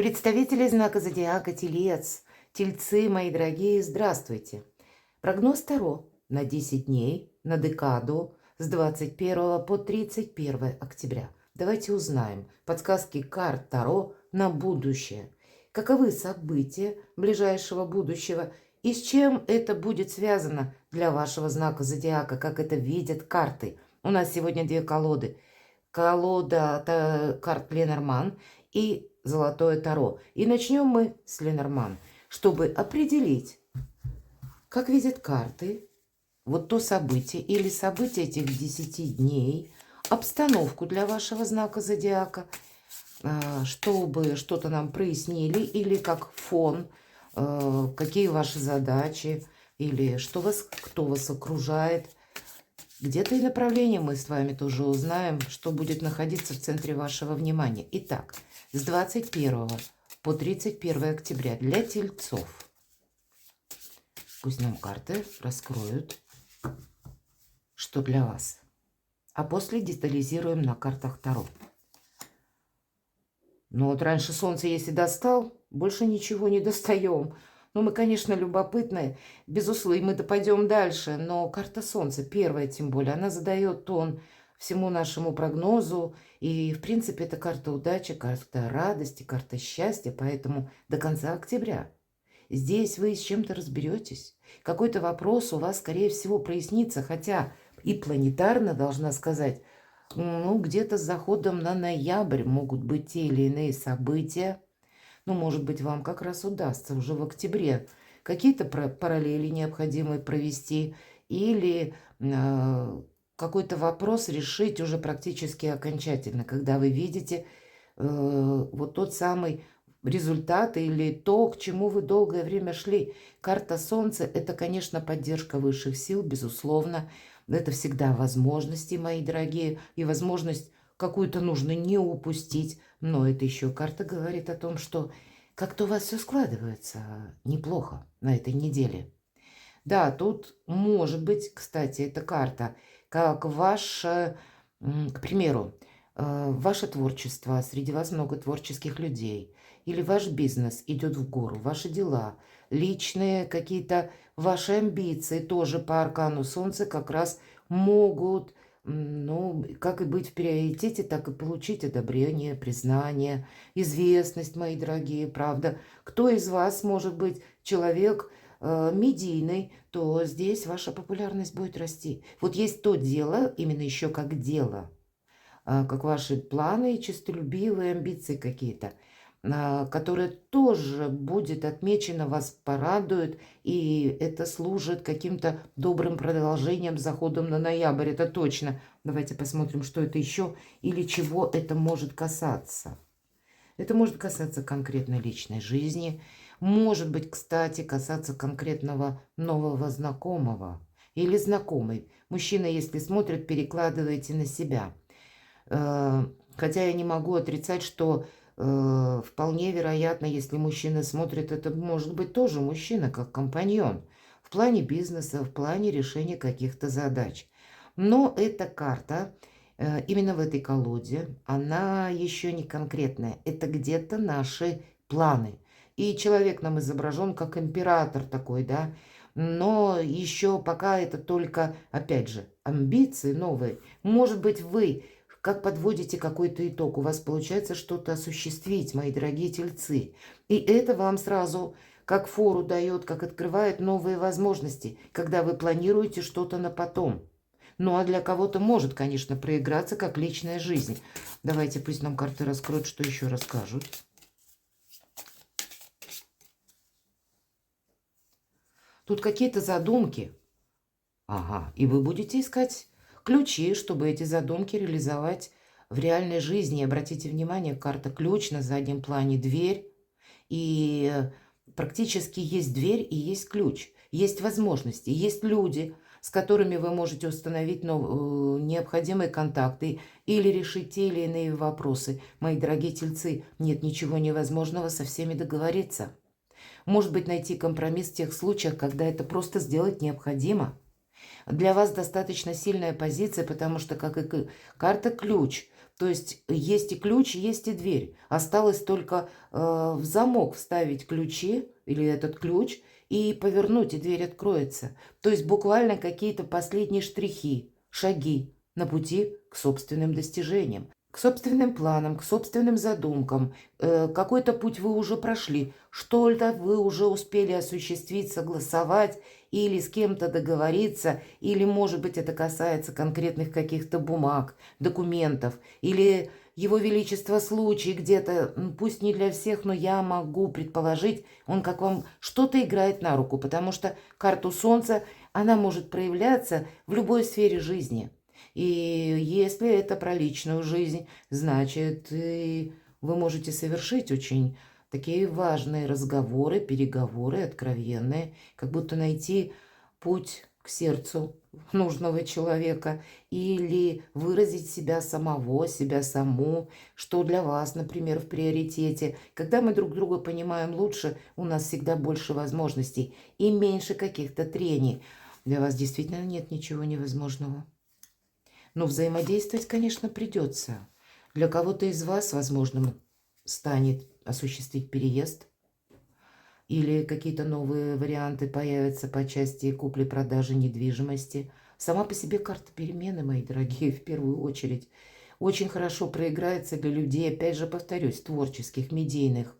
Представители знака зодиака Телец, Тельцы, мои дорогие, здравствуйте. Прогноз Таро на 10 дней, на декаду с 21 по 31 октября. Давайте узнаем подсказки карт Таро на будущее. Каковы события ближайшего будущего и с чем это будет связано для вашего знака зодиака, как это видят карты. У нас сегодня две колоды. Колода карт Ленорман и Золотое Таро. И начнем мы с Ленорман, чтобы определить, как видят карты, вот то событие или события этих 10 дней, обстановку для вашего знака зодиака, чтобы что-то нам прояснили, или как фон, какие ваши задачи, или кто вас окружает. Где-то и направление мы с вами тоже узнаем, что будет находиться в центре вашего внимания. Итак, с 21 по 31 октября для тельцов. Пусть нам карты раскроют, что для вас. А после детализируем на картах Таро. Ну вот раньше солнце, если достал, больше ничего не достаем. Ну, мы, конечно, любопытные, безусловно, и мы-то пойдем дальше, но карта Солнца, первая тем более, она задает тон всему нашему прогнозу, и, в принципе, это карта удачи, карта радости, карта счастья, поэтому до конца октября здесь вы с чем-то разберетесь. Какой-то вопрос у вас, скорее всего, прояснится, хотя и планетарно, должна сказать, ну, где-то с заходом на ноябрь могут быть те или иные события. Ну, может быть, вам как раз удастся уже в октябре какие-то параллели необходимые провести или какой-то вопрос решить уже практически окончательно, когда вы видите вот тот самый результат или то, к чему вы долгое время шли. Карта Солнца – это, конечно, поддержка высших сил, безусловно. Это всегда возможности, мои дорогие, и возможность какую-то нужно не упустить. Но это еще карта говорит о том, что как-то у вас все складывается неплохо на этой неделе. Да, тут может быть, кстати, эта карта, как ваше, к примеру, ваше творчество, среди вас много творческих людей, или ваш бизнес идет в гору, ваши дела, личные какие-то ваши амбиции тоже по аркану Солнца как раз могут, ну, как и быть в приоритете, так и получить одобрение, признание, известность, мои дорогие, правда. Кто из вас может быть человек медийный, то здесь ваша популярность будет расти. Вот есть то дело, именно еще как дело, как ваши планы, честолюбивые амбиции какие-то, которое тоже будет отмечено, вас порадует, и это служит каким-то добрым продолжением, заходом на ноябрь, это точно. Давайте посмотрим, что это еще или чего это может касаться. Это может касаться конкретной личной жизни, может быть, кстати, касаться конкретного нового знакомого или знакомый. Мужчина, если смотрит, перекладывайте на себя. Хотя я не могу отрицать, что вполне вероятно, если мужчина смотрит, это может быть тоже мужчина, как компаньон. В плане бизнеса, в плане решения каких-то задач. Но эта карта, именно в этой колоде, она еще не конкретная. Это где-то наши планы. И человек нам изображен как император такой, да. Но еще пока это только, опять же, амбиции новые. Может быть, вы как подводите какой-то итог, у вас получается что-то осуществить, мои дорогие тельцы. И это вам сразу как фору дает, как открывает новые возможности, когда вы планируете что-то на потом. Ну, а для кого-то может, конечно, проиграться как личная жизнь. Давайте пусть нам карты раскроют, что еще расскажут. Тут какие-то задумки. Ага, и вы будете искать ключи, чтобы эти задумки реализовать в реальной жизни. Обратите внимание, карта ключ на заднем плане, дверь. И практически есть дверь и есть ключ. Есть возможности, есть люди, с которыми вы можете установить необходимые контакты или решить те или иные вопросы. Мои дорогие тельцы, нет ничего невозможного со всеми договориться. Может быть, найти компромисс в тех случаях, когда это просто сделать необходимо. Для вас достаточно сильная позиция, потому что, как и карта ключ, То есть есть и ключ, есть и дверь. Осталось только в замок вставить ключи или этот ключ и повернуть, и дверь откроется. То есть буквально какие-то последние штрихи, шаги на пути к собственным достижениям, к собственным планам, к собственным задумкам. Какой-то путь вы уже прошли, что-то вы уже успели осуществить, согласовать или с кем-то договориться, или, может быть, это касается конкретных каких-то бумаг, документов, или Его Величество случай где-то, пусть не для всех, но я могу предположить, он как вам что-то играет на руку, потому что карту Солнца, она может проявляться в любой сфере жизни. И если это про личную жизнь, значит, и вы можете совершить очень такие важные разговоры, переговоры, откровенные, как будто найти путь к сердцу нужного человека или выразить себя самого, себя саму, что для вас, например, в приоритете. Когда мы друг друга понимаем лучше, у нас всегда больше возможностей и меньше каких-то трений. Для вас действительно нет ничего невозможного. Но взаимодействовать, конечно, придется. Для кого-то из вас возможным станет осуществить переезд, или какие-то новые варианты появятся по части купли-продажи недвижимости. Сама по себе карта перемены, мои дорогие, в первую очередь. Очень хорошо проиграется для людей, опять же, повторюсь, творческих, медийных.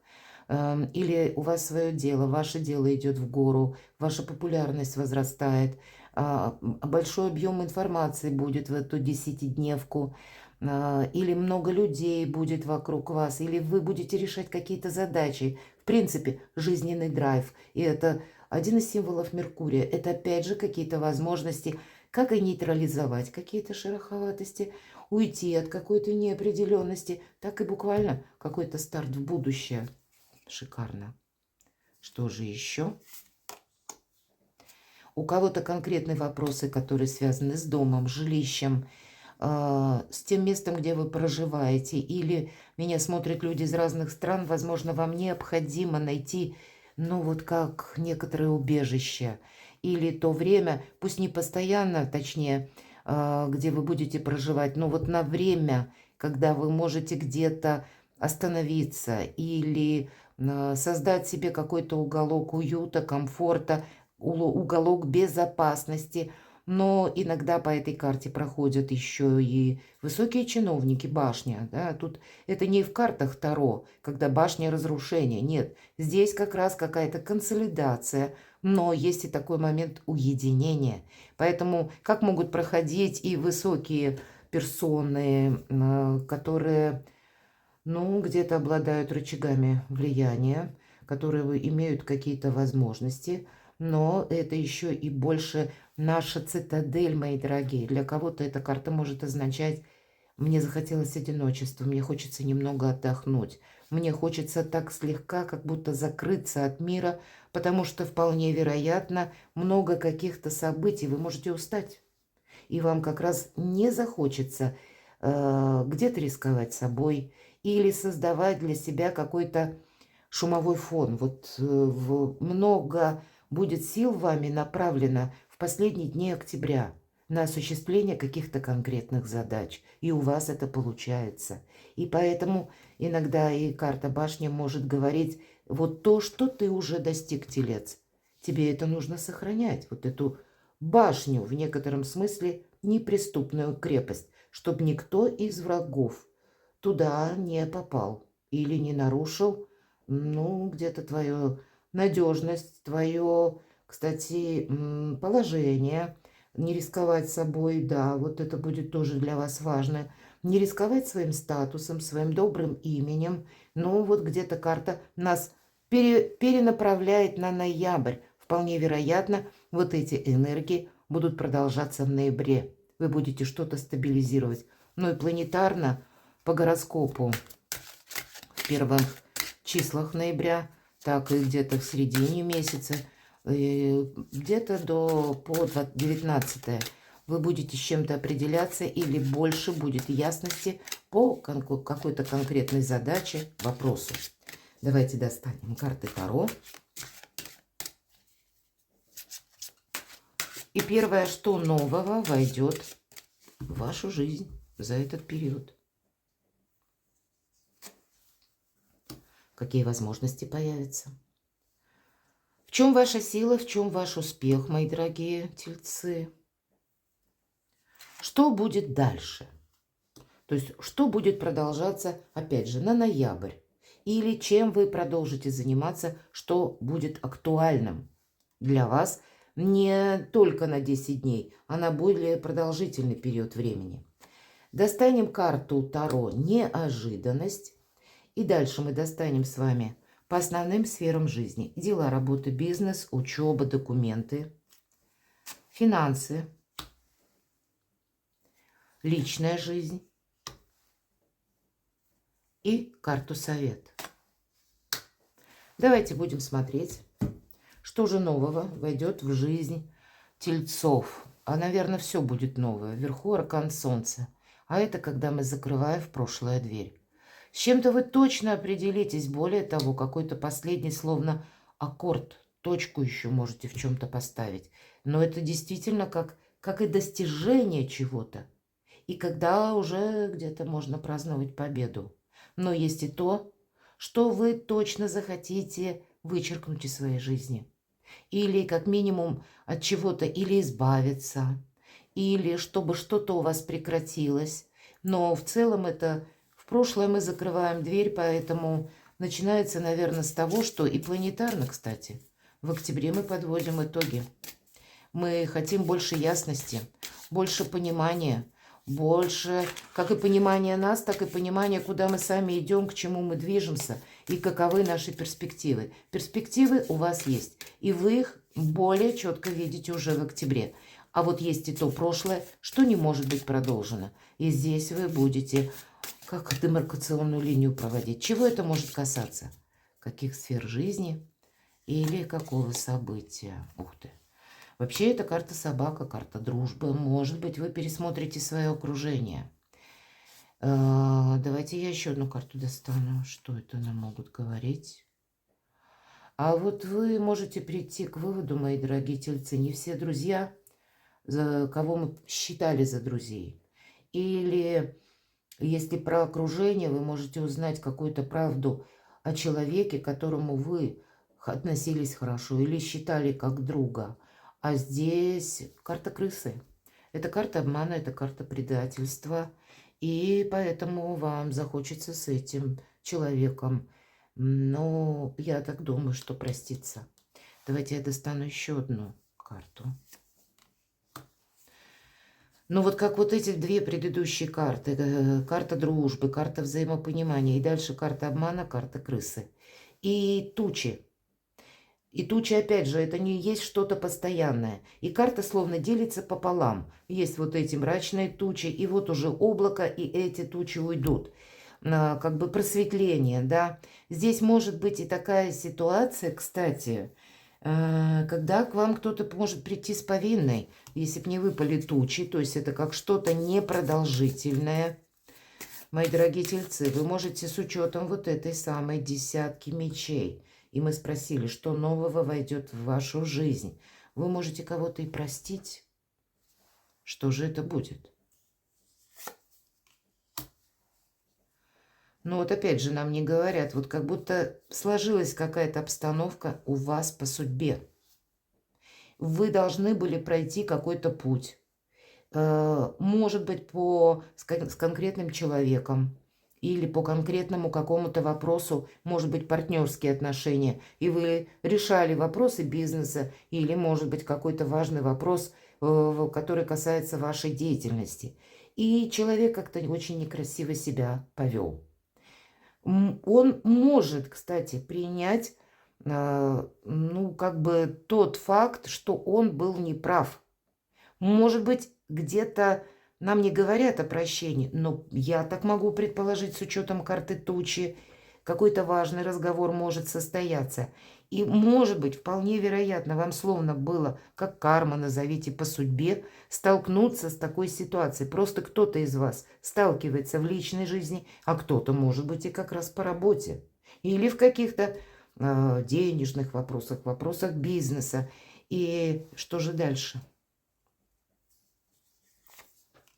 Или у вас свое дело, ваше дело идет в гору, ваша популярность возрастает, большой объем информации будет в эту десятидневку, или много людей будет вокруг вас, или вы будете решать какие-то задачи. В принципе, жизненный драйв. И это один из символов Меркурия. Это опять же какие-то возможности, как и нейтрализовать какие-то шероховатости, уйти от какой-то неопределенности, так и буквально какой-то старт в будущее. Шикарно. Что же еще? У кого-то конкретные вопросы, которые связаны с домом, жилищем, с тем местом, где вы проживаете, или меня смотрят люди из разных стран, возможно, вам необходимо найти, ну вот как некоторое убежище, или то время, пусть не постоянно, точнее, где вы будете проживать, но вот на время, когда вы можете где-то остановиться или создать себе какой-то уголок уюта, комфорта, уголок безопасности. Но иногда по этой карте проходят еще и высокие чиновники, башня. Да? Тут это не в картах Таро, когда башня разрушения. Нет, здесь как раз какая-то консолидация, но есть и такой момент уединения. Поэтому как могут проходить и высокие персоны, которые, ну, где-то обладают рычагами влияния, которые имеют какие-то возможности, но это еще и больше наша цитадель, мои дорогие. Для кого-то эта карта может означать: мне захотелось одиночества, мне хочется немного отдохнуть, мне хочется так слегка, как будто закрыться от мира, потому что вполне вероятно много каких-то событий, вы можете устать. И вам как раз не захочется где-то рисковать собой или создавать для себя какой-то шумовой фон. Вот много будет сил вами направлено в последние дни октября на осуществление каких-то конкретных задач. И у вас это получается. И поэтому иногда и карта башни может говорить: вот то, что ты уже достиг, телец, тебе это нужно сохранять. Вот эту башню, в некотором смысле неприступную крепость, чтобы никто из врагов туда не попал или не нарушил, ну, где-то твою надежность, твое, кстати, положение. Не рисковать собой, да, вот это будет тоже для вас важно. Не рисковать своим статусом, своим добрым именем. Ну, вот где-то карта нас перенаправляет на ноябрь. Вполне вероятно, вот эти энергии будут продолжаться в ноябре. Вы будете что-то стабилизировать. Ну и планетарно, по гороскопу, в первых числах ноября, так и где-то в середине месяца, где-то по 19 вы будете с чем-то определяться или больше будет ясности по какой-то конкретной задаче, вопросу. Давайте достанем карты Таро. И первое, что нового войдет в вашу жизнь за этот период. какие возможности появятся. В чем ваша сила, в чем ваш успех, мои дорогие тельцы? Что будет дальше? То есть, что будет продолжаться, опять же, на ноябрь? Или чем вы продолжите заниматься, что будет актуальным для вас не только на 10 дней, а на более продолжительный период времени. Достанем карту Таро «Неожиданность». И дальше мы достанем с вами по основным сферам жизни. Дела, работа, бизнес, учеба, документы, финансы, личная жизнь и карту совет. Давайте будем смотреть, что же нового войдет в жизнь тельцов. А, наверное, все будет новое. Вверху аркан солнца. А это когда мы закрываем в прошлое дверь. С чем-то вы точно определитесь. Более того, какой-то последний, словно аккорд, точку еще можете в чем-то поставить. Но это действительно как и достижение чего-то. И когда уже где-то можно праздновать победу. Но есть и то, что вы точно захотите вычеркнуть из своей жизни. Или как минимум от чего-то или избавиться, или чтобы что-то у вас прекратилось. Но в целом это в прошлое мы закрываем дверь, поэтому начинается, наверное, с того, что и планетарно, кстати. В октябре мы подводим итоги. Мы хотим больше ясности, больше понимания, больше как и понимания нас, так и понимания, куда мы сами идем, к чему мы движемся и каковы наши перспективы. Перспективы у вас есть, и вы их более четко видите уже в октябре. А вот есть и то прошлое, что не может быть продолжено. И здесь вы будете как демаркационную линию проводить. Чего это может касаться? Каких сфер жизни или какого события? Ух ты! Вообще, это карта собака, карта дружбы. Может быть, вы пересмотрите свое окружение. Давайте я еще одну карту достану. Что это нам могут говорить? А вот вы можете прийти к выводу, мои дорогие тельцы, не все друзья, кого мы считали за друзей. Или если про окружение, вы можете узнать какую-то правду о человеке, к которому вы относились хорошо или считали как друга. А здесь карта крысы. Это карта обмана, это карта предательства. И поэтому вам захочется с этим человеком. Но я так думаю, что проститься. Давайте я достану еще одну карту. Ну вот как вот эти две предыдущие карты. Карта дружбы, карта взаимопонимания. И дальше карта обмана, карта крысы. И тучи. И тучи, опять же, это не есть что-то постоянное. И карта словно делится пополам. Есть вот эти мрачные тучи, и вот уже облако, и эти тучи уйдут. Как бы просветление, да. Здесь может быть и такая ситуация, кстати, когда к вам кто-то может прийти с повинной, если бы не выпали тучи, то есть это как что-то непродолжительное. Мои дорогие тельцы, вы можете с учетом вот этой самой десятки мечей, и мы спросили, что нового войдет в вашу жизнь. Вы можете кого-то и простить. Что же это будет? Ну вот опять же нам не говорят, вот как будто сложилась какая-то обстановка у вас по судьбе. Вы должны были пройти какой-то путь. Может быть, с конкретным человеком. Или по конкретному какому-то вопросу, может быть, партнерские отношения, и вы решали вопросы бизнеса, или, может быть, какой-то важный вопрос, который касается вашей деятельности. И человек как-то очень некрасиво себя повел. Он может, кстати, принять, ну, как бы тот факт, что он был неправ. Может быть, где-то нам не говорят о прощении, но я так могу предположить с учетом карты тучи, какой-то важный разговор может состояться. И, может быть, вполне вероятно, вам словно было, как карма, назовите, по судьбе, столкнуться с такой ситуацией. Просто кто-то из вас сталкивается в личной жизни, а кто-то, может быть, и как раз по работе. Или в каких-то денежных вопросах, вопросах бизнеса. И что же дальше?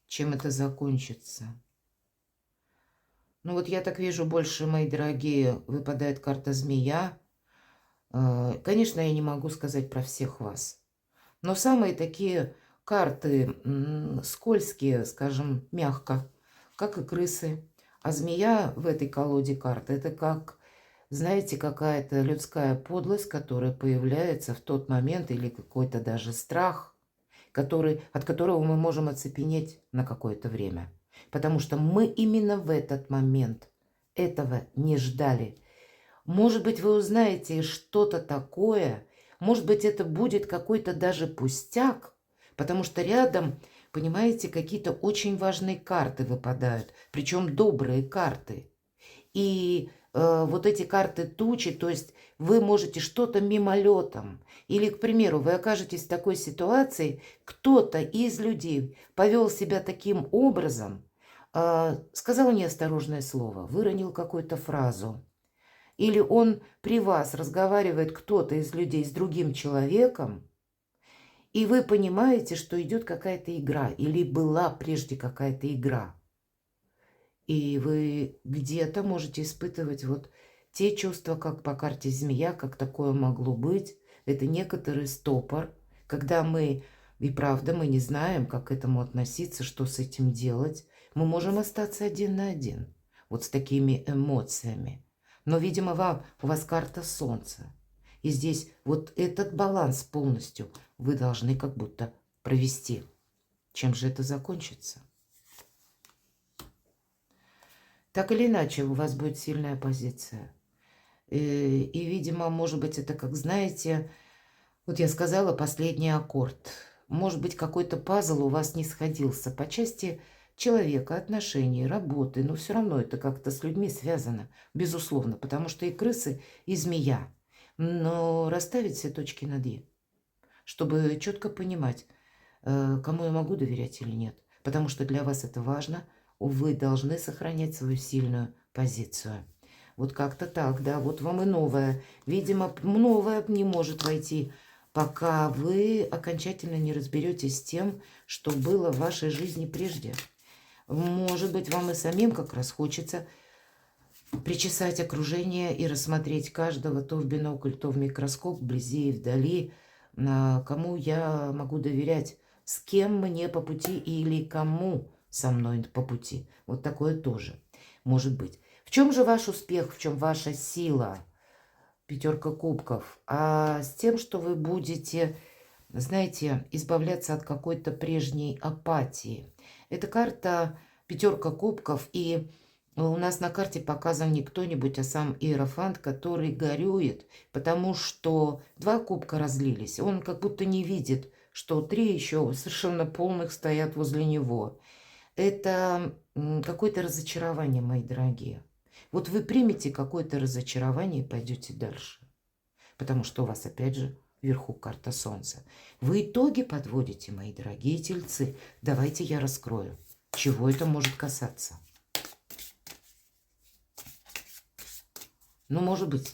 Чем это закончится? Ну вот я так вижу, больше, мои дорогие, выпадает карта змея. Конечно, я не могу сказать про всех вас. Но самые такие карты скользкие, скажем, мягко, как и крысы. А змея в этой колоде карт — это как, знаете, какая-то людская подлость, которая появляется в тот момент, или какой-то даже страх, от которого мы можем оцепенеть на какое-то время. Потому что мы именно в этот момент этого не ждали. Может быть, вы узнаете что-то такое, может быть, это будет какой-то даже пустяк, потому что рядом, понимаете, какие-то очень важные карты выпадают, причем добрые карты. И вот эти карты тучи, то есть вы можете что-то мимолетом, или, к примеру, вы окажетесь в такой ситуации, кто-то из людей повел себя таким образом, сказал неосторожное слово, выронил какую-то фразу, или он при вас разговаривает, кто-то из людей, с другим человеком, и вы понимаете, что идет какая-то игра, или была прежде какая-то игра. И вы где-то можете испытывать вот те чувства, как по карте змея, как такое могло быть. Это некоторый стопор, когда мы, и правда, мы не знаем, как к этому относиться, что с этим делать. Мы можем остаться один на один, вот с такими эмоциями. Но, видимо, у вас карта Солнца. И здесь вот этот баланс полностью вы должны как будто провести. Чем же это закончится? Так или иначе, у вас будет сильная позиция. И, видимо, может быть, это, как знаете, вот я сказала, последний аккорд. Может быть, какой-то пазл у вас не сходился по части человека, отношений, работы, но все равно это как-то с людьми связано, безусловно, потому что и крысы, и змея. Но расставить все точки над «и», чтобы четко понимать, кому я могу доверять или нет. Потому что для вас это важно, вы должны сохранять свою сильную позицию. Вот как-то так, да, вот вам и новое. Видимо, новое не может войти, пока вы окончательно не разберетесь с тем, что было в вашей жизни прежде. Может быть, вам и самим как раз хочется причесать окружение и рассмотреть каждого то в бинокль, то в микроскоп, вблизи и вдали, кому я могу доверять, с кем мне по пути или кому со мной по пути. Вот такое тоже может быть. В чем же ваш успех, в чем ваша сила? Пятерка кубков. А с тем, что вы будете, знаете, избавляться от какой-то прежней апатии. Это карта пятерка кубков, и у нас на карте показан не кто-нибудь, а сам Иерофант, который горюет, потому что два кубка разлились. Он как будто не видит, что три еще совершенно полных стоят возле него. Это какое-то разочарование, мои дорогие. Вот вы примете какое-то разочарование и пойдете дальше. Потому что у вас, опять же, вверху карта Солнца. Вы итоги подводите, мои дорогие тельцы. Давайте я раскрою, чего это может касаться. Ну, может быть,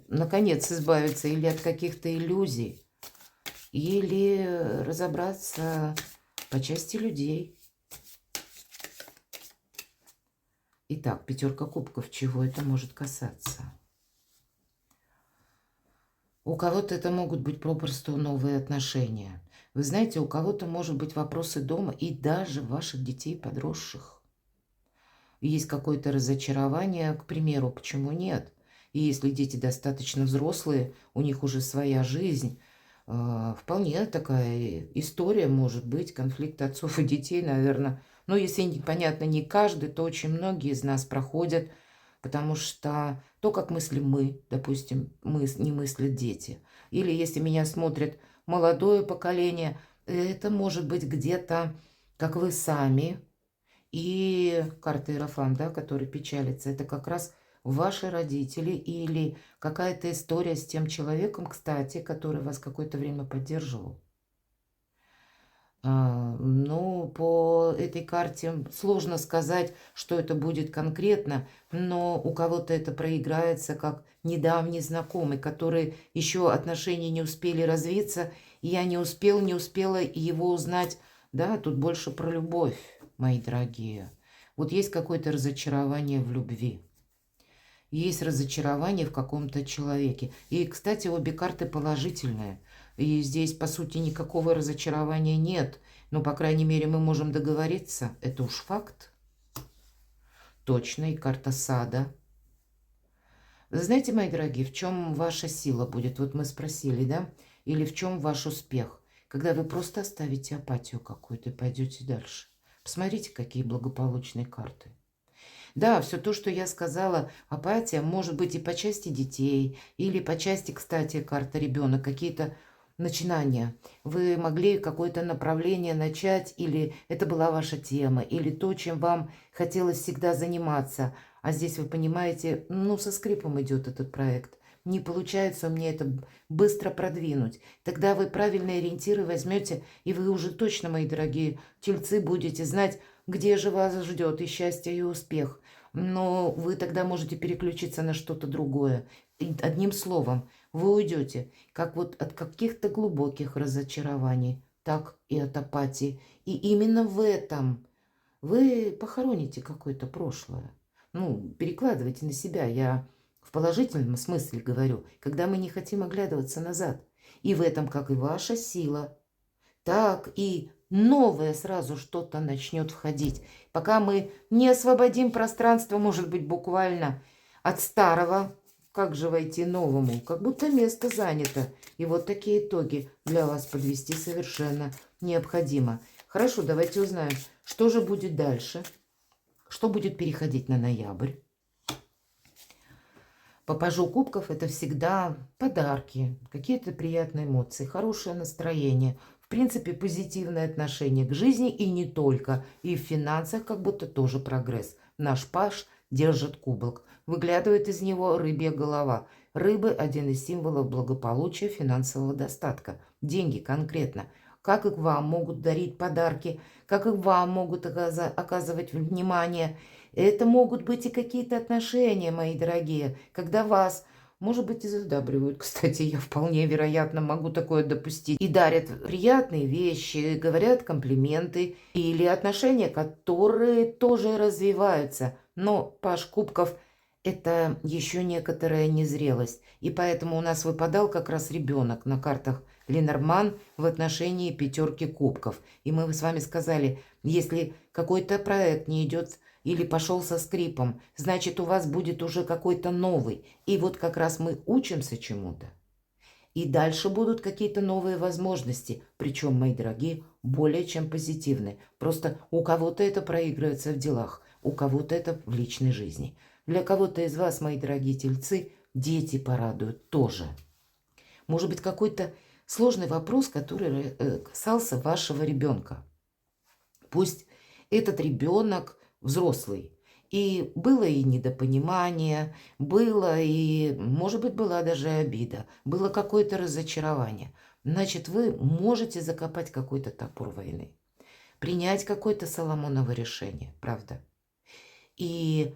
наконец избавиться или от каких-то иллюзий, или разобраться по части людей. Итак, пятерка кубков, чего это может касаться? У кого-то это могут быть попросту новые отношения. Вы знаете, у кого-то может быть вопросы дома и даже ваших детей подросших. Есть какое-то разочарование, к примеру, почему нет? И если дети достаточно взрослые, у них уже своя жизнь, вполне такая история может быть, конфликт отцов и детей, наверное. Но если непонятно не каждый, то очень многие из нас проходят, потому что то, как мыслим мы, допустим, не мыслят дети. Или если меня смотрит молодое поколение, это может быть где-то, как вы сами. И карта Иерофант, да, который печалится, это как раз ваши родители или какая-то история с тем человеком, кстати, который вас какое-то время поддерживал. Ну, по этой карте сложно сказать, что это будет конкретно, но у кого-то это проиграется как недавний знакомый, который еще отношения не успели развиться, и я не успела его узнать. Да, тут больше про любовь, мои дорогие. Вот есть какое-то разочарование в любви. Есть разочарование в каком-то человеке. И, кстати, обе карты положительные. И здесь, по сути, никакого разочарования нет. Но, по крайней мере, мы можем договориться. Это уж факт. Точно. И карта сада. Вы знаете, мои дорогие, в чем ваша сила будет? Вот мы спросили, да? Или в чем ваш успех? Когда вы просто оставите апатию какую-то и пойдете дальше. Посмотрите, какие благополучные карты. Да, все то, что я сказала, апатия может быть и по части детей, или по части, кстати, карта ребенок, какие-то начинания. Вы могли какое-то направление начать, или это была ваша тема, или то, чем вам хотелось всегда заниматься. А здесь, вы понимаете, ну, со скрипом идет этот проект. Не получается мне это быстро продвинуть. Тогда вы правильные ориентиры возьмете, и вы уже точно, мои дорогие тельцы, будете знать, где же вас ждет и счастье, и успех. Но вы тогда можете переключиться на что-то другое. И одним словом, вы уйдете как вот от каких-то глубоких разочарований, так и от апатии. И именно в этом вы похороните какое-то прошлое. Ну, перекладывайте на себя. Я в положительном смысле говорю, когда мы не хотим оглядываться назад. И в этом как и ваша сила, так и новое сразу что-то начнет входить. Пока мы не освободим пространство, может быть, буквально от старого, как же войти новому? Как будто место занято. И вот такие итоги для вас подвести совершенно необходимо. Хорошо, давайте узнаем, что же будет дальше. Что будет переходить на ноябрь? По пажу кубков это всегда подарки, какие-то приятные эмоции, хорошее настроение. В принципе, позитивное отношение к жизни и не только. И в финансах как будто тоже прогресс. Наш паж держит кубок. Выглядывает из него рыбья голова. Рыбы – один из символов благополучия, финансового достатка. Деньги конкретно. Как и вам могут дарить подарки, как и вам могут оказывать внимание. Это могут быть и какие-то отношения, мои дорогие, когда вас, может быть, и задабривают. Кстати, я вполне вероятно могу такое допустить. И дарят приятные вещи, говорят комплименты. Или отношения, которые тоже развиваются. Но паж кубков – это еще некоторая незрелость. И поэтому у нас выпадал как раз ребенок на картах Ленорман в отношении пятерки кубков. И мы с вами сказали, если какой-то проект не идет или пошел со скрипом, значит, у вас будет уже какой-то новый. И вот как раз мы учимся чему-то. И дальше будут какие-то новые возможности, причем, мои дорогие, более чем позитивные. Просто у кого-то это проигрывается в делах, у кого-то это в личной жизни. Для кого-то из вас, мои дорогие тельцы, дети порадуют тоже. Может быть, какой-то сложный вопрос, который касался вашего ребенка. Пусть этот ребенок взрослый. И было и недопонимание, было и, может быть, была даже обида, было какое-то разочарование. Значит, вы можете закопать какой-то топор войны, принять какое-то Соломоново решение, правда? И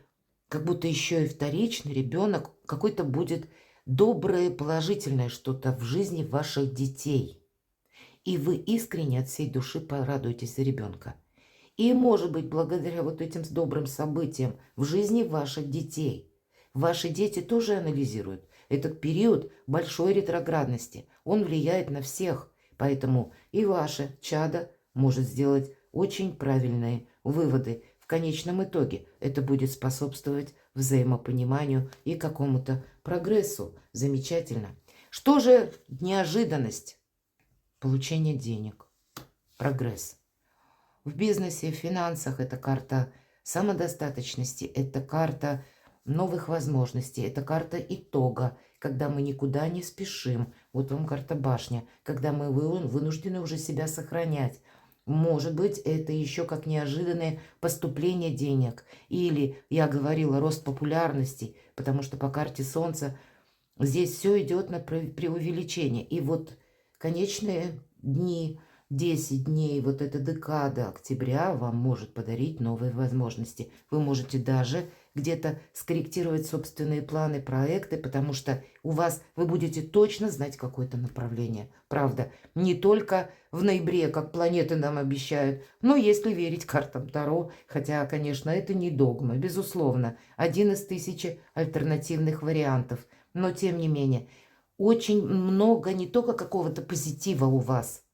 как будто еще и вторичный ребенок какой-то будет доброе, положительное что-то в жизни ваших детей. И вы искренне от всей души порадуетесь за ребенка. И, может быть, благодаря вот этим добрым событиям в жизни ваших детей. Ваши дети тоже анализируют. Этот период большой ретроградности, он влияет на всех. Поэтому и ваше чадо может сделать очень правильные выводы. В конечном итоге это будет способствовать взаимопониманию и какому-то прогрессу. Замечательно. Что же неожиданность? Получение денег. Прогресс. В бизнесе, в финансах это карта самодостаточности, это карта новых возможностей, это карта итога, когда мы никуда не спешим. Вот вам карта башня, когда мы вынуждены уже себя сохранять. Может быть, это еще как неожиданное поступление денег. Или, я говорила, рост популярности, потому что по карте Солнца здесь все идет на преувеличение. И вот конечные дни, 10 дней, вот эта декада октября вам может подарить новые возможности. Вы можете даже где-то скорректировать собственные планы, проекты, потому что вы будете точно знать какое-то направление. Правда, не только в ноябре, как планеты нам обещают, но если верить картам Таро, хотя, конечно, это не догма, безусловно, один из тысячи альтернативных вариантов, но тем не менее, очень много не только какого-то позитива у вас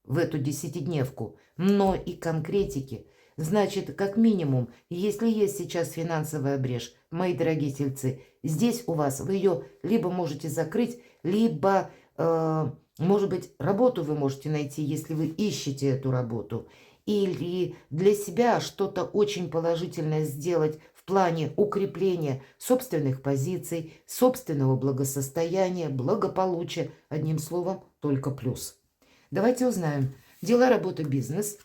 в эту десятидневку, но и конкретики. Значит, как минимум, если есть сейчас финансовая брешь, мои дорогие тельцы, здесь у вас вы ее либо можете закрыть, либо, может быть, работу вы можете найти, если вы ищете эту работу, или для себя что-то очень положительное сделать в плане укрепления собственных позиций, собственного благосостояния, благополучия, одним словом, только плюс. Давайте узнаем. Дела, работа, бизнес,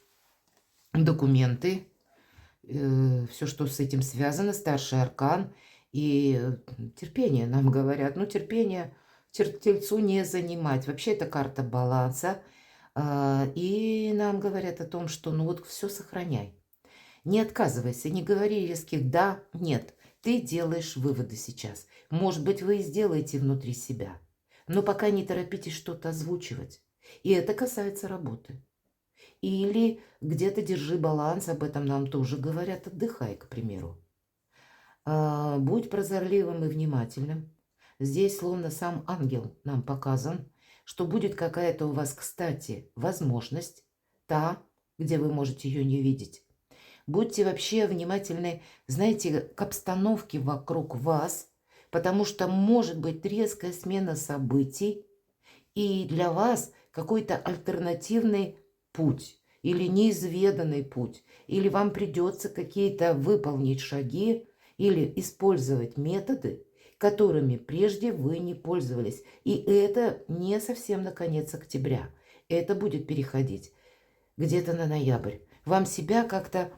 документы, все, что с этим связано, старший аркан и терпение, нам говорят. Ну, терпение тельцу не занимать. Вообще, это карта баланса. И нам говорят о том, что ну вот все сохраняй. Не отказывайся, не говори резких «да», «нет». Ты делаешь выводы сейчас. Может быть, вы и сделаете внутри себя. Но пока не торопитесь что-то озвучивать. И это касается работы. Или где-то держи баланс, об этом нам тоже говорят, отдыхай, к примеру. Будь прозорливым и внимательным. Здесь словно сам ангел нам показан, что будет какая-то у вас, кстати, возможность, та, где вы можете ее не видеть. Будьте вообще внимательны, знаете, к обстановке вокруг вас, потому что может быть резкая смена событий, и для вас какой-то альтернативный путь или неизведанный путь, или вам придется какие-то выполнить шаги или использовать методы, которыми прежде вы не пользовались. И это не совсем на конец октября. Это будет переходить где-то на ноябрь. Вам себя как-то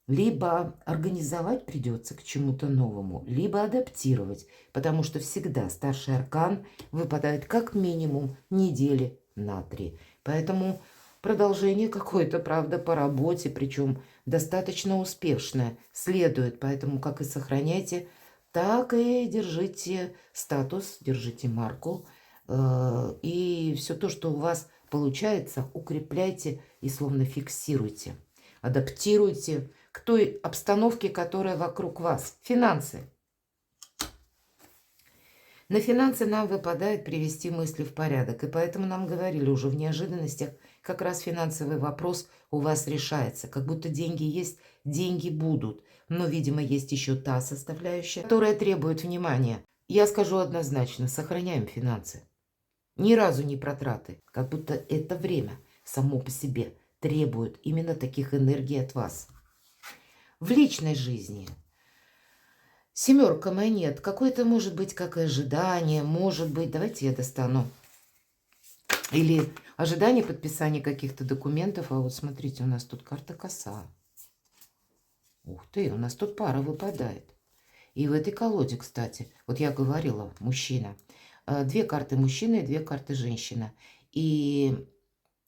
либо организовать придется к чему-то новому, либо адаптировать, потому что всегда старший аркан выпадает как минимум недели на 3. Поэтому продолжение какое-то, правда, по работе, причем достаточно успешное, следует. Поэтому как и сохраняйте, так и держите статус, держите марку. И все то, что у вас получается, укрепляйте и словно фиксируйте. Адаптируйте к той обстановке, которая вокруг вас. Финансы. На финансы нам выпадает привести мысли в порядок. И поэтому нам говорили уже в неожиданностях, как раз финансовый вопрос у вас решается. Как будто деньги есть, деньги будут. Но, видимо, есть еще та составляющая, которая требует внимания. Я скажу однозначно, сохраняем финансы. Ни разу не протраты. Как будто это время само по себе требует именно таких энергий от вас. В личной жизни. Семерка монет. Какое-то может быть как ожидание, может быть. Давайте я достану. Или ожидание подписания каких-то документов. А вот смотрите, у нас тут карта коса. Ух ты, у нас тут пара выпадает. И в этой колоде, кстати, вот я говорила, мужчина. 2 карты мужчина и 2 карты женщина. И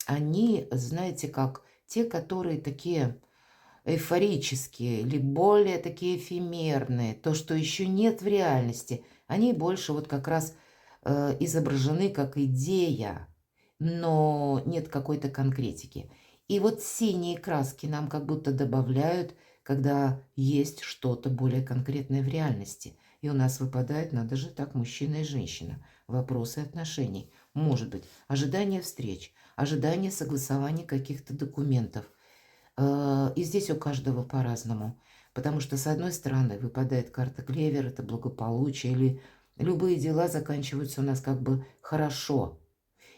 они, знаете, как те, которые такие эйфорические или более такие эфемерные, то, что еще нет в реальности, они больше вот как раз изображены как идея, но нет какой-то конкретики. И вот синие краски нам как будто добавляют, когда есть что-то более конкретное в реальности. И у нас выпадает, надо же так, мужчина и женщина. Вопросы отношений. Может быть, ожидание встреч, ожидание согласования каких-то документов. И здесь у каждого по-разному. Потому что, с одной стороны, выпадает карта клевер, это благополучие, или любые дела заканчиваются у нас как бы хорошо.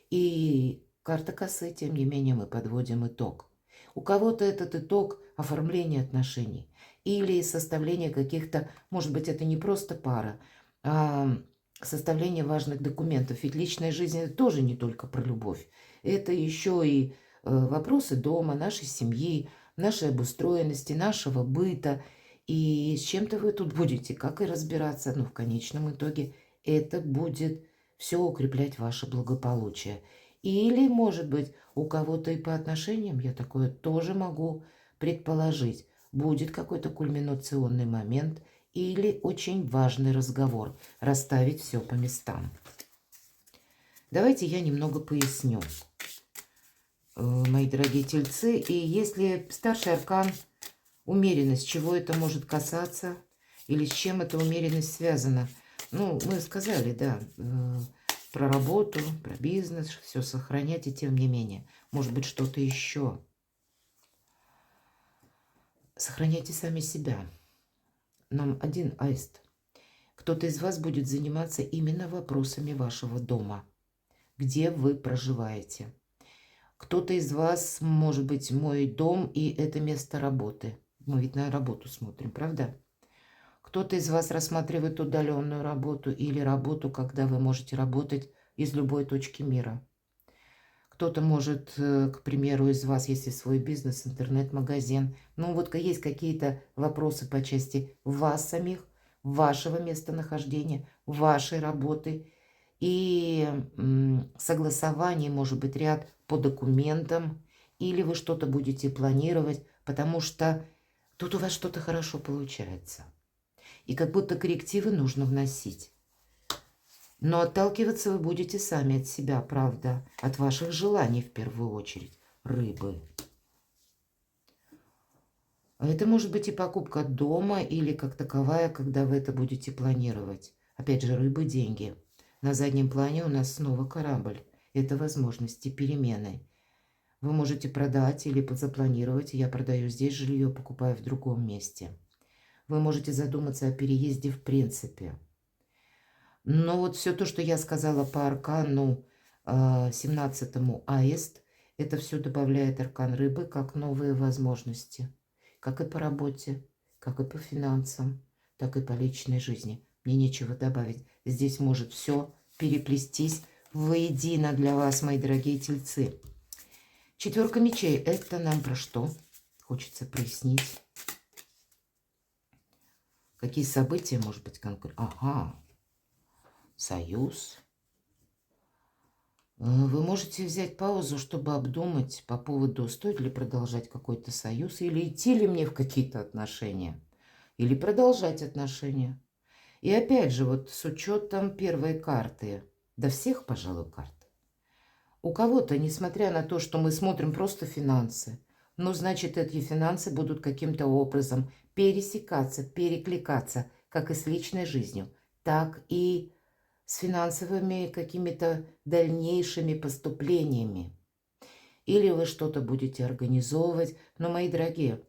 И карта косы, тем не менее, мы подводим итог. У кого-то этот итог оформления отношений или составление каких-то, может быть, это не просто пара, а составление важных документов. Ведь личная жизнь это тоже не только про любовь. Это еще и вопросы дома, нашей семьи, нашей обустроенности, нашего быта. И с чем-то вы тут будете, как и разбираться, но в конечном итоге это будет все укреплять ваше благополучие. Или, может быть, у кого-то и по отношениям, я такое тоже могу предположить, будет какой-то кульминационный момент, или очень важный разговор. Расставить все по местам. Давайте я немного поясню, мои дорогие тельцы. И если старший аркан умеренность, чего это может касаться или с чем эта умеренность связана? Ну, мы сказали, да, про работу, про бизнес, все сохранять, и тем не менее. Может быть, что-то еще. Сохраняйте сами себя. Нам один аист. Кто-то из вас будет заниматься именно вопросами вашего дома, где вы проживаете. Кто-то из вас, может быть, мой дом, и это место работы. Мы ведь на работу смотрим, правда? Кто-то из вас рассматривает удаленную работу или работу, когда вы можете работать из любой точки мира. Кто-то может, к примеру, из вас, если свой бизнес, интернет-магазин, ну вот есть какие-то вопросы по части вас самих, вашего местонахождения, вашей работы и согласование, может быть, ряд по документам, или вы что-то будете планировать, потому что тут у вас что-то хорошо получается. И как будто коррективы нужно вносить. Но отталкиваться вы будете сами от себя, правда, от ваших желаний в первую очередь, рыбы. Это может быть и покупка дома, или как таковая, когда вы это будете планировать. Опять же, рыбы, деньги. На заднем плане у нас снова корабль. Это возможности перемены. Вы можете продать или запланировать. Я продаю здесь жилье, покупаю в другом месте. Вы можете задуматься о переезде в принципе. Но вот все то, что я сказала по аркану 17-му аист, это все добавляет аркан рыбы как новые возможности. Как и по работе, как и по финансам, так и по личной жизни. Мне нечего добавить. Здесь может все переплестись воедино для вас, мои дорогие тельцы. Четверка мечей. Это нам про что? Хочется прояснить. Какие события, может быть, конкретно? Ага. Союз. Вы можете взять паузу, чтобы обдумать по поводу, стоит ли продолжать какой-то союз, или идти ли мне в какие-то отношения, или продолжать отношения. И опять же, вот с учетом первой карты, да всех, пожалуй, карт, у кого-то, несмотря на то, что мы смотрим просто финансы, но значит, эти финансы будут каким-то образом пересекаться, перекликаться, как и с личной жизнью, так и с финансовыми какими-то дальнейшими поступлениями. Или вы что-то будете организовывать. Но, мои дорогие,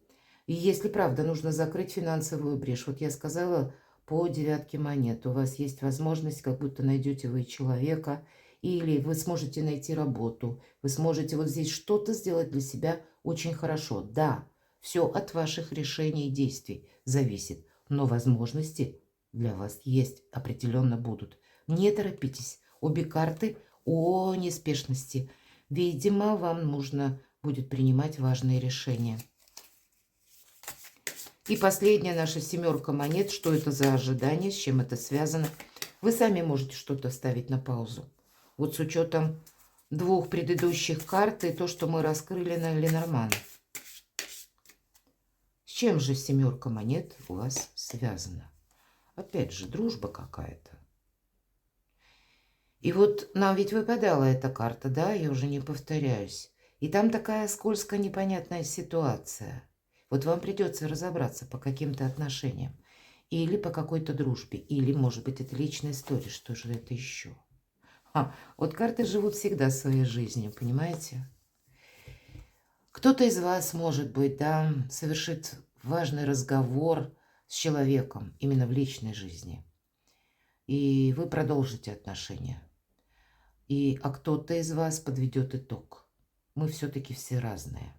если правда нужно закрыть финансовую брешь, вот я сказала по девятке монет, у вас есть возможность, как будто найдете вы человека, или вы сможете найти работу, вы сможете вот здесь что-то сделать для себя очень хорошо. Да, все от ваших решений и действий зависит, но возможности для вас есть, определенно будут. Не торопитесь. Обе карты о неспешности. Видимо, вам нужно будет принимать важные решения. И последняя наша семерка монет. Что это за ожидание, с чем это связано? Вы сами можете что-то ставить на паузу. Вот с учетом двух предыдущих карт и то, что мы раскрыли на Ленорман. С чем же семерка монет у вас связана? Опять же, дружба какая-то. И вот нам ведь выпадала эта карта, да, я уже не повторяюсь. И там такая скользкая, непонятная ситуация. Вот вам придется разобраться по каким-то отношениям. Или по какой-то дружбе. Или, может быть, это личная история. Что же это еще? Вот карты живут всегда своей жизнью, понимаете? Кто-то из вас, может быть, да, совершит важный разговор с человеком именно в личной жизни. И вы продолжите отношения. А кто-то из вас подведет итог. Мы все-таки все разные.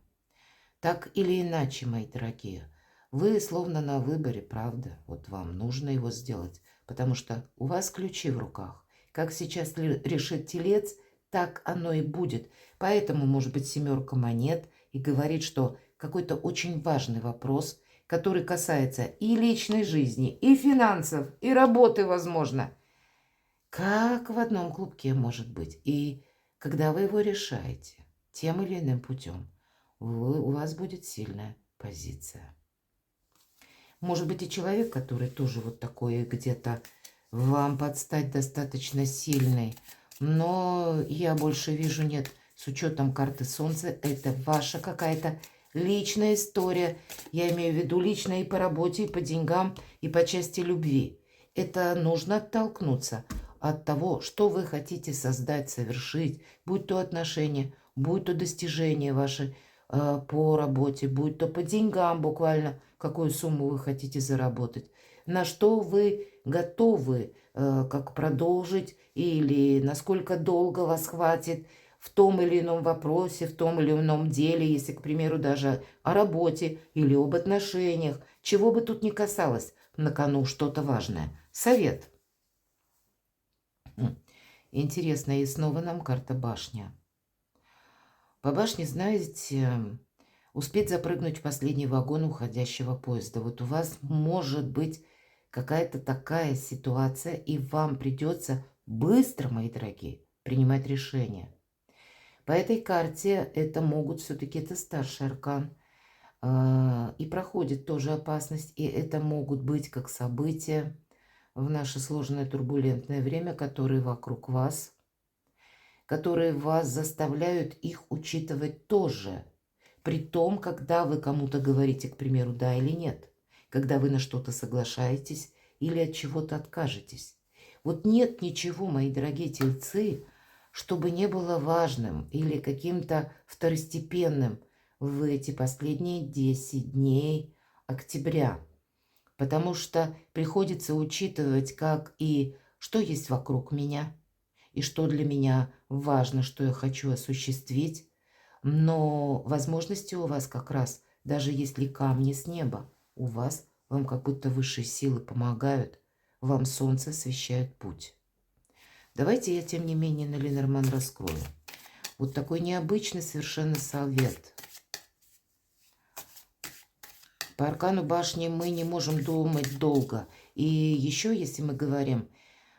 Так или иначе, мои дорогие, вы словно на выборе, правда? Вот вам нужно его сделать, потому что у вас ключи в руках. Как сейчас решит телец, так оно и будет. Поэтому, может быть, семерка монет и говорит, что какой-то очень важный вопрос, который касается и личной жизни, и финансов, и работы, возможно, как в одном клубке может быть. И когда вы его решаете тем или иным путем, у вас будет сильная позиция. Может быть, и человек, который тоже вот такой где-то вам подстать достаточно сильный. Но я больше вижу, нет, с учетом карты Солнца, это ваша какая-то личная история. Я имею в виду личная и по работе, и по деньгам, и по части любви. Это нужно оттолкнуться от того, что вы хотите создать, совершить, будь то отношения, будь то достижения ваши по работе, будь то по деньгам буквально, какую сумму вы хотите заработать, на что вы готовы, как продолжить или насколько долго вас хватит в том или ином вопросе, в том или ином деле, если, к примеру, даже о работе или об отношениях, чего бы тут ни касалось, на кону что-то важное. Совет. Интересно, и снова нам карта башня. По башне, знаете, успеть запрыгнуть в последний вагон уходящего поезда. Вот у вас может быть какая-то такая ситуация, и вам придется быстро, мои дорогие, принимать решения. По этой карте это могут все-таки, это старший аркан, и проходит тоже опасность, и это могут быть как события в наше сложное турбулентное время, которые вокруг вас, которые вас заставляют их учитывать тоже. При том, когда вы кому-то говорите, к примеру, да или нет, когда вы на что-то соглашаетесь или от чего-то откажетесь. Вот нет ничего, мои дорогие тельцы, чтобы не было важным или каким-то второстепенным в эти последние 10 дней октября. Потому что приходится учитывать, как и что есть вокруг меня, и что для меня важно, что я хочу осуществить. Но возможности у вас как раз, даже если камни с неба, у вас, вам как будто высшие силы помогают, вам солнце освещает путь. Давайте я, тем не менее, на Ленорман раскрою. Вот такой необычный совершенно совет. По аркану башни мы не можем думать долго. И еще, если мы говорим,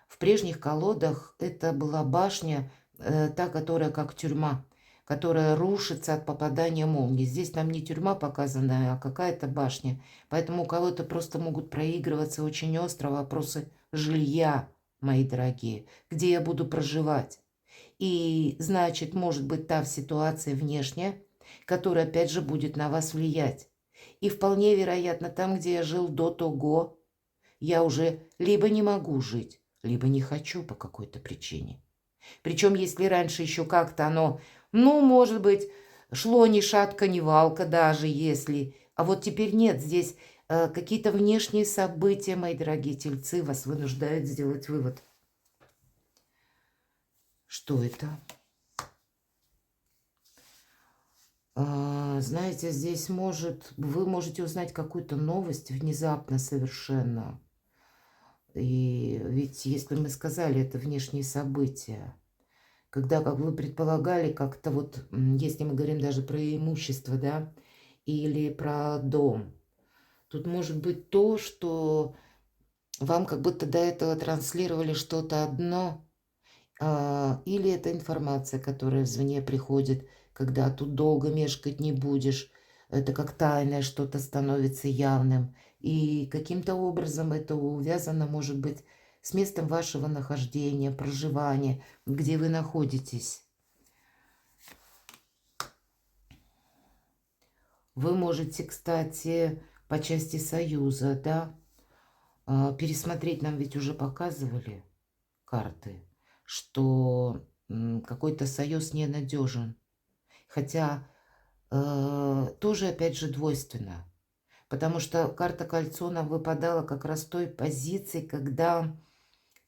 в прежних колодах это была башня, та, которая как тюрьма, которая рушится от попадания молнии. Здесь нам не тюрьма показана, а какая-то башня. Поэтому у кого-то просто могут проигрываться очень остро вопросы жилья, мои дорогие, где я буду проживать. И значит, может быть та ситуация внешняя, которая опять же будет на вас влиять. И вполне вероятно, там, где я жил до того, я уже либо не могу жить, либо не хочу по какой-то причине. Причем, если раньше еще как-то оно, ну, может быть, шло ни шатка, ни валка, даже если. А вот теперь нет, здесь какие-то внешние события, мои дорогие тельцы, вас вынуждают сделать вывод. Что это? Знаете, здесь вы можете узнать какую-то новость внезапно совершенно. И ведь, если мы сказали, это внешние события, когда, как вы предполагали, как-то вот, если мы говорим даже про имущество, да, или про дом, тут может быть то, что вам как будто до этого транслировали что-то одно, или это информация, которая извне приходит, когда тут долго мешкать не будешь, это как тайное что-то становится явным. И каким-то образом это увязано, может быть, с местом вашего нахождения, проживания, где вы находитесь. Вы можете, кстати, по части союза, да, пересмотреть, нам ведь уже показывали карты, что какой-то союз ненадежен. Хотя тоже, опять же, двойственно. Потому что карта кольцо нам выпадала как раз в той позиции, когда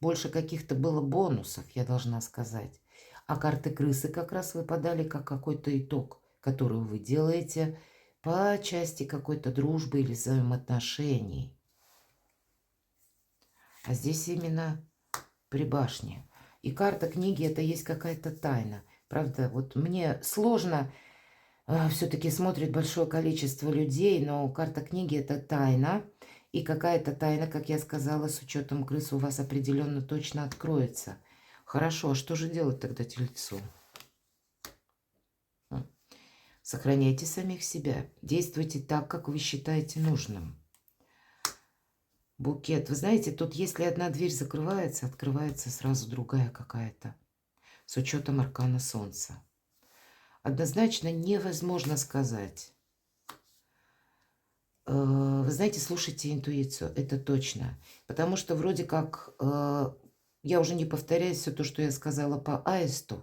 больше каких-то было бонусов, я должна сказать. А карты крысы как раз выпадали как какой-то итог, который вы делаете по части какой-то дружбы или взаимоотношений. А здесь именно при башне. И карта книги — это есть какая-то тайна. Правда, вот мне сложно, все-таки смотрит большое количество людей, но карта книги — это тайна. И какая-то тайна, как я сказала, с учетом крыс у вас определенно точно откроется. Хорошо, а что же делать тогда тельцу? Сохраняйте самих себя. Действуйте так, как вы считаете нужным. Букет. Вы знаете, тут если одна дверь закрывается, открывается сразу другая какая-то. С учетом аркана Солнца. Однозначно невозможно сказать. Вы знаете, слушайте интуицию, это точно. Потому что вроде как, я уже не повторяюсь все то, что я сказала по аисту.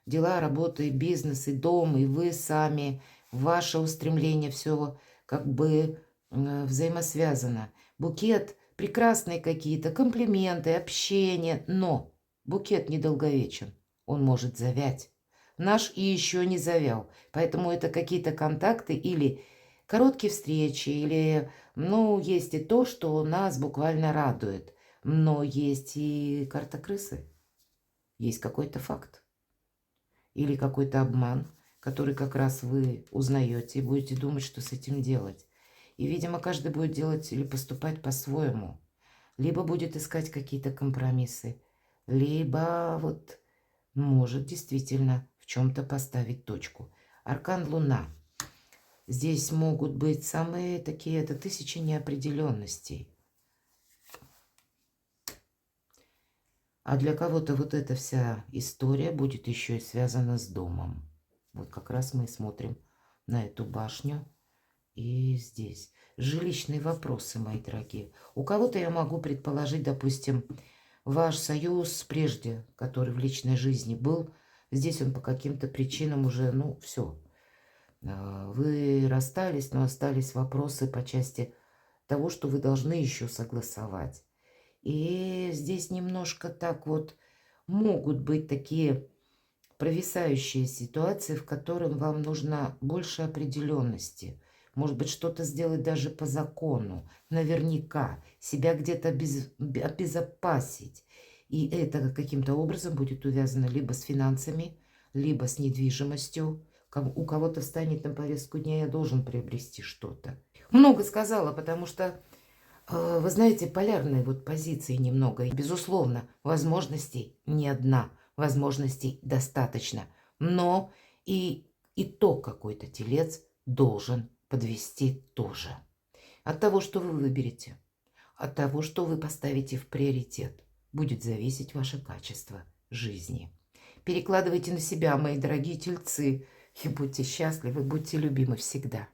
Дела, работа, и бизнес, и дом, и вы сами, ваше устремление, все как бы взаимосвязано. Букет, прекрасные какие-то комплименты, общение, но букет недолговечен, он может завять. Наш и еще не завял, поэтому это какие-то контакты или короткие встречи, или, ну, есть и то, что нас буквально радует, но есть и карта крысы, есть какой-то факт. Или какой-то обман, который как раз вы узнаете и будете думать, что с этим делать. И, видимо, каждый будет делать или поступать по-своему. Либо будет искать какие-то компромиссы, либо вот может действительно в чем-то поставить точку. Аркан Луна. Здесь могут быть самые такие, это 1000 неопределенностей. А для кого-то вот эта вся история будет еще и связана с домом. Вот как раз мы смотрим на эту башню и здесь. Жилищные вопросы, мои дорогие. У кого-то я могу предположить, допустим, ваш союз прежде, который в личной жизни был, здесь он по каким-то причинам уже, ну, все. Вы расстались, но остались вопросы по части того, что вы должны еще согласовать. И здесь немножко так вот могут быть такие провисающие ситуации, в которых вам нужно больше определенности. Может быть, что-то сделать даже по закону. Наверняка себя где-то обезопасить. И это каким-то образом будет увязано либо с финансами, либо с недвижимостью. У кого-то встанет на повестку дня, я должен приобрести что-то. Много сказала, потому что вы знаете, полярные вот позиции немного. И, безусловно, возможностей не одна, возможностей достаточно. Но и итог какой-то телец должен подвести тоже. От того, что вы выберете, от того, что вы поставите в приоритет, будет зависеть ваше качество жизни. Перекладывайте на себя, мои дорогие тельцы, и будьте счастливы, будьте любимы всегда.